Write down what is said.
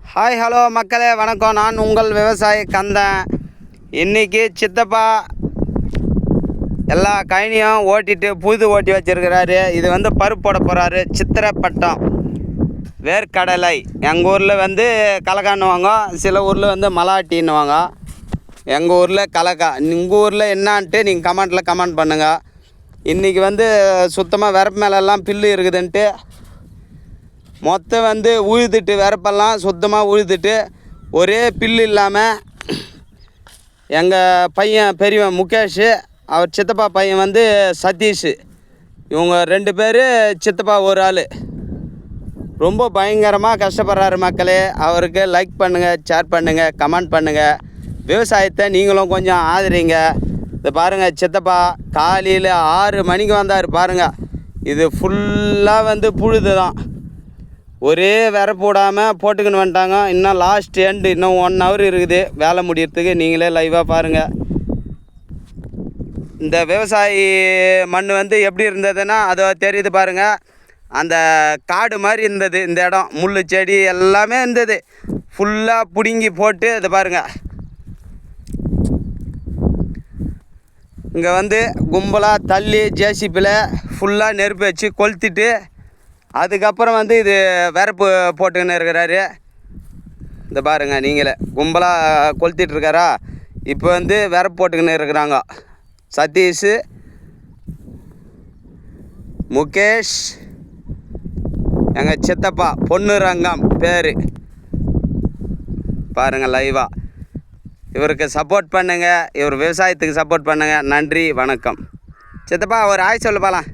Hi hello மக்களே வணக்கம். நான் உங்கள் விவசாயி கந்தன். இன்றைக்கி சித்தப்பா எல்லா கழனியும் ஓட்டிட்டு புது ஓட்டி வச்சுருக்கிறாரு. இது வந்து பருப்பு போட போகிறாரு. சித்திரப்பட்டம் வேர்க்கடலை. எங்கள் ஊரில் வந்து கலக்கான்னுவாங்க, சில ஊரில் வந்து மலாட்டின்னுவாங்க. எங்கள் ஊரில் கலக்கா. உங்கள் ஊரில் என்னான்ட்டு நீங்கள் கமெண்ட்டில் கமெண்ட் பண்ணுங்கள். இன்றைக்கி வந்து சுத்தமாக விரப்பு மேலெல்லாம் பில்லு இருக்குதுன்ட்டு மொத்தம் வந்து உழுதுட்டு விரப்பெல்லாம் சுத்தமாக உழுதுட்டு ஒரே பில்லு இல்லாமல் எங்கள் பையன் பெரியவன் முகேஷ், அவர் சித்தப்பா பையன் வந்து சதீஷ், இவங்க 2 பேர், சித்தப்பா ஒரு ஆள் ரொம்ப பயங்கரமாக கஷ்டப்படுறாரு மக்களே. அவருக்கு லைக் பண்ணுங்கள், ஷேர் பண்ணுங்கள், கமெண்ட் பண்ணுங்கள். விவசாயத்தை நீங்களும் கொஞ்சம் ஆதரிங்க. இது பாருங்கள், சித்தப்பா காலையில் 6 மணிக்கு வந்தார் பாருங்கள். இது ஃபுல்லாக வந்து புழுது தான். ஒரே விரப்பு விடாமல் போட்டுக்கின்னு வந்துட்டாங்க. இன்னும் லாஸ்ட் எண்டு இன்னும் 1 hour இருக்குது வேலை முடியறதுக்கு. நீங்களே லைவாக பாருங்கள். இந்த விவசாயி மண் வந்து எப்படி இருந்ததுன்னா அதோ தெரியுது பாருங்கள். அந்த காடு மாதிரி இருந்தது இந்த இடம். முள் செடி எல்லாமே இருந்தது. ஃபுல்லாக பிடுங்கி போட்டு இதை பாருங்கள். இங்கே வந்து கும்பலாக தள்ளி ஜேசிபியில் ஃபுல்லாக நெருப்பு வச்சு கொளுத்திட்டு அதுக்கப்புறம் வந்து இது விரப்பு போட்டுக்கின்னு இருக்கிறாரு. இந்த பாருங்கள், நீங்களே கும்பலாக கொளுத்திட்டுருக்காரா. இப்போ வந்து விரப்பு போட்டுக்கின்னு இருக்கிறாங்க சதீஷ், முகேஷ், எங்கள் சித்தப்பா பொன்னுரங்கம் பேர். பாருங்கள் லைவாக. இவருக்கு சப்போர்ட் பண்ணுங்கள், இவர் விவசாயத்துக்கு சப்போர்ட் பண்ணுங்கள். நன்றி, வணக்கம். சித்தப்பா ஒரு ஆய் சொல்லு பாலாம்.